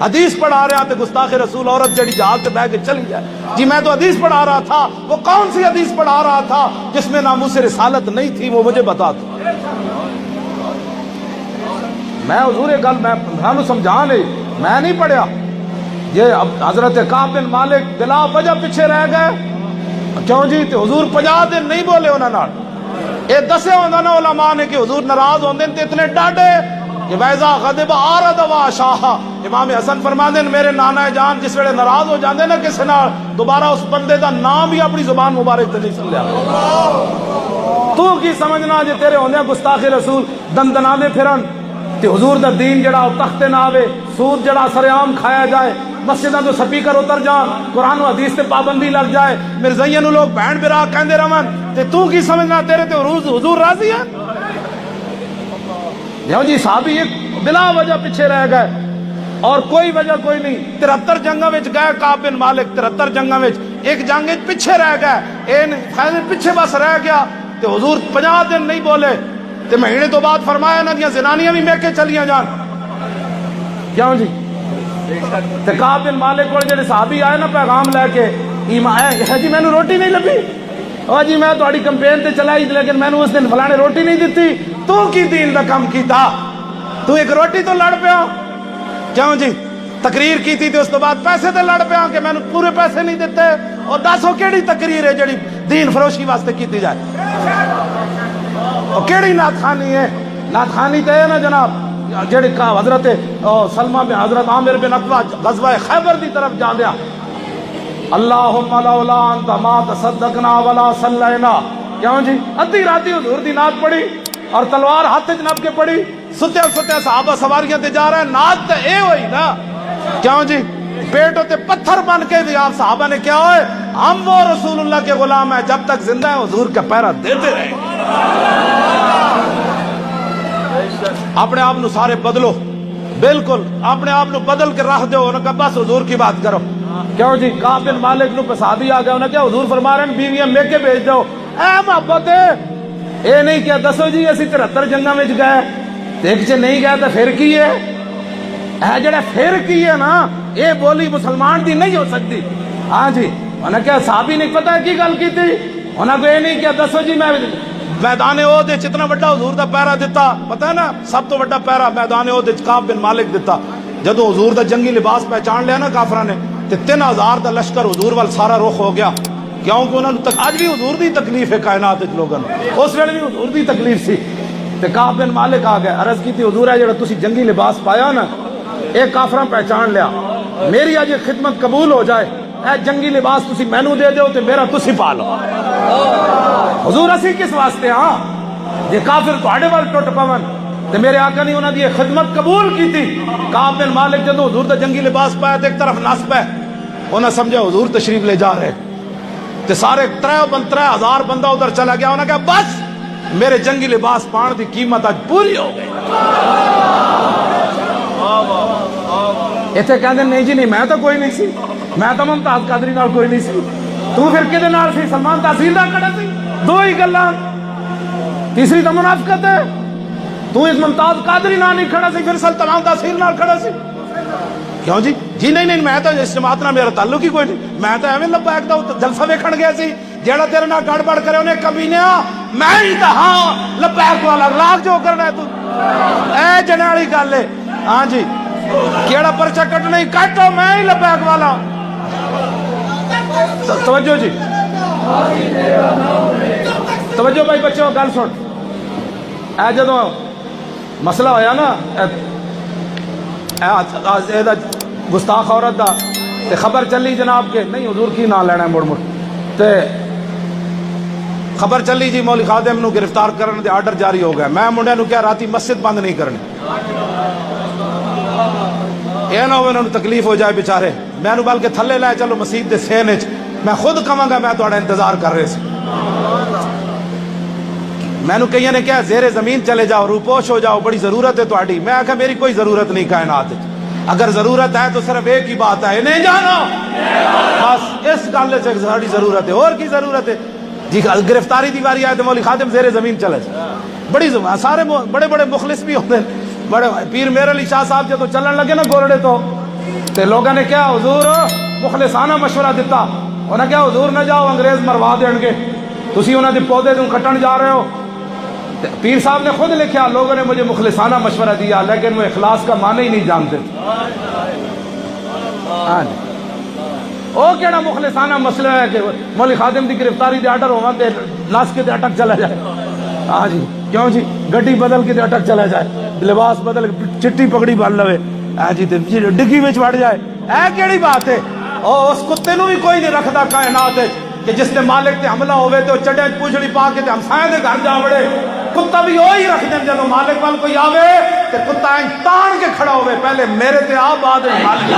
حدیث پڑھا رہا تھا گستاخ رسول عورت جڑی جہاز سے بہ کے چلی جائے. جی میں تو حدیث پڑھا رہا تھا. وہ کون سی حدیث پڑھا رہا تھا جس میں ناموس رسالت نہیں تھی؟ وہ مجھے بتا دو. میں حضور گل میں سمجھا نہیں، میں نہیں پڑھیا. یہ حضرت کعب بن مالک بلا وجہ پیچھے رہ گئے کیوں جی؟ تے حضور 50 دن نہیں بولے انہاں نال. اے دسے ہوندا نا علماء نے کہ حضور ناراض ہوندے تے اتنے ڈاڈے کہ ویزا غضب آرد و شاہ. امام حسن فرماندے میرے نانا جان جس ویلے ناراض ہو جاندے نا کسے نال دوبارہ اس بندے دا نام ہی اپنی زبان مبارک تے نہیں سنیا. تو کی سمجھنا جے تیرے ہوندے گستاخ رسول دندنانے پھرن تے حضور دا دین جڑا تخت نہ آوے، سود جڑا سرعام کھایا جائے، مسجداں تو سپیکر اتر جان، قرآن و حدیث تے پابندی لگ جائے، مرزائیاں نو لوگ بہن برا کہندے رہن تے تو کی سمجھنا تیرے تے حضور راضی ہے؟ دیو جی صحابی ایک بلا وجہ پیچھے رہ گئے اور کوئی وجہ کوئی نہیں. 73 جنگاں وچ گئے کعب بن مالک، 73 جنگاں وچ ایک جنگ وچ پیچھے رہ گئے. اے پیچھے بس رہ گیا تے حضور 50 دن نہیں بولے تے مہینے تو بعد فرمایا نا دیاں زنانیاں بھی میکے چلیاں جان. کیوں جی؟ تے کعب بن مالک کول جڑے صحابی آئے نا پیغام لے کے ایمان ہے جی مینوں روٹی نہیں لبھی، او جی میں تہاڈی کمپین تے چلائی لیکن مینوں اس دن فلانے روٹی نہیں دتی. تو کی دین دا کم کیتا؟ تو ایک روٹی تو لڑ پیا. کیوں جی؟ تقریر کیتی تے اس تو بعد پیسے تے لڑ پیا کہ مینوں پورے پیسے نہیں دتے. اور دسو کیڑی تقریر ہے جڑی دین فروشی واسطے کیتی جائے؟ اور کیڑی نعت خوانی ہے؟ نعت خوانی تے ہے نا جناب جڑی حضرت سلمہ بن حضرت عامر بن عقبہ غزوہ خیبر دی طرف جاندیا اللہم لولا انت ما تصدقنا ولا صلینا. کیوں جی؟ ادھی راتی حضور دی نعت پڑھی اور تلوار ہاتھ وچ نپ کے پڑھی، ستے ستے صحابہ سواریاں تے جا رہے ہیں. نعت تے اے ہوئی نا. کیوں جی؟ پیٹ ہوتے پتھر بن کے بھی آپ صحابہ نے کیا ہوئے؟ ہم وہ رسول اللہ کے غلام ہیں جب تک زندہ ہیں حضور کا پہرا دیتے رہے. اپنے آپ نو سارے بدلو، بالکل اپنے آپ نو بدل کے رکھ دو. انہوں نے کہا بس حضور کی بات کرو. کیوں جی؟ کعب بن مالک نو صحابی آ گیا، انہوں نے کہا حضور فرما رہے ہیں بیویاں میکے بھیج دو. اے محبت اے نہیں کیا دسو جی اسی 73 جنگاں وچ گئے ایک چ نہیں گیا تو پھر کی ہے؟ اے جڑا پھر کی ہے نا اے بولی مسلمان دی نہیں ہو سکتی. ہاں جی انہوں نے کہا صحابی نے پتہ ہے کی گل کی تھی؟ انہوں نے اے نہیں کیا دسو جی میں میدان احد وچ اتنا بڑا حضور دا پیرا دیتا، پتہ ہے نا سب تو بڑا پیرا میدان احد وچ کعب بن مالک دیتا. جدو حضور دا جنگی لباس پہچان لیا نا کافراں نے تے 3000 دا لشکر حضور وال سارا رخ ہو گیا. کیونکہ انہوں نے آج بھی حضور دی تکلیف ہے کائنات وچ لوگوں اس ویلے بھی حضور دی تکلیف سی. تے کعب بن مالک آ گئے، عرض کی تھی حضور ہے جڑا تسی جنگی لباس پایا نا اے کافراں پہچان لیا، میری اج خدمت قبول ہو جائے اے جنگی لباس تسی مینوں دے دیو تے میرا تسی پا لو. حضور اسی کس واسطے ہاں جے کافر تواڈے ول ٹٹ پون تے میرے آقا نے انہاں دی خدمت قبول کی تھی. کعب بن مالک جدوں حضور دا جنگی لباس پایا تے ایک طرف نصب ہے، انہاں سمجھا حضور تشریف لے جا رہے تے سارے 3000 بندہ ادھر چلا گیا. انہوں نے کہا بس میرے جنگی لباس پان دی قیمت آج پوری ہو گئی. اتنے کہندے نہیں جی نہیں میں تو کوئی نہیں سی، میں تو ممتاز قادری نال کوئی نہیں سی. تو پھر کدے نال سی؟ سلمان تحصیلدار کھڑا سی. دو ہی گلاں، تیسری تو منافقت ہے. تو اس ممتاز قادری نال نہیں کھڑا سی پھر سلطان تحصیل نال کھڑا سی. کیوں جی؟ جی نہیں میں تو اس جماعت نال میرا تعلق ہی کوئی نہیں، میں تو ایویں لبیک دا جلسہ ویکھن گیا سی. جیڑا تیرے نال گڑبڑ کرے انہیں کمینیا میں ہی تو ہاں لبیک والا راگ جو کرنا ہے تو اے جنے والی گل ہے. ہاں جی کیڑا پرچہ کٹنا ہی کٹو میں ہی لبیک والا. توجہ جی توجہ بھائی بچوں گل سن. اے جدوں مسئلہ ہویا نا گستاخ عورت دا تے خبر چلی جناب کے نہیں حضور کی نہ لینا مڑ مڑ تے خبر چلی جی مولی خادم نو گرفتار کرنے دے آرڈر جاری ہو گیا. میں منڈے نو کیا راتی مسجد بند نہیں کرنی، اے نہ ہوئے انہوں تکلیف ہو جائے بیچارے. میں نو بلکہ تھلے لائے چلو مسجد دے سین وچ میں خود کہاں گا میں تہاڈا انتظار کر رہے سی. میں نو کئیاں نے کہا زیر زمین چلے جاؤ روپوش ہو جاؤ بڑی ضرورت ہے تہاڈی. میں آکھا میری کوئی ضرورت نہیں کائنات وچ، اگر ضرورت ہے تو صرف ایک ہی بات ہے نہیں جانا بس اس گل سے ساری ضرورت ہے اور کی ضرورت ہے جی. گرفتاری دی واری آئے تو مولی خادم زیر زمین چلے بڑی سارے بڑے بڑے مخلص بھی ہوتے ہیں بڑے پیر میرے علی شاہ صاحب جدو چلن لگے نا گولڑے تو تے لوگوں نے کیا حضور مخلصانہ مشورہ دیتا، انہوں نے کیا حضور نہ جاؤ انگریز مروا دیں گے، تسی انہوں نے پودے تو کٹن جا رہے ہو۔ پیر صاحب نے خود لکھا لوگوں نے مجھے مخلصانہ مشورہ دیا لیکن وہ اخلاص کا معنی ہی نہیں جانتے۔ او کیڑا مخلصانہ مسئلہ ہے کہ مولی خادم دی گرفتاری دے آرڈر ہوواں تے ناس کے تے اٹک چلا جائے، ہاں جی کیوں جی گڈی بدل کے تے اٹک چلا جائے، لباس بدل چٹی پگڑی بن لوے، ہاں جی تے ڈگی وچ وڑ جائے، اے کیڑی بات ہے؟ او اس کتے نو بھی کوئی نہیں رکھدا کائنات وچ کہ جس تے مالک تے حملہ ہوئے تے چڑے پوچھڑی پا کے تے ہمسایہ دے گھر جا وڑے، کتا بھی وہی رکھ دیں جدو مالک وال کوئی آوے تے کتا تان کے کھڑا ہوئے پہلے میرے تے آ بعد مالک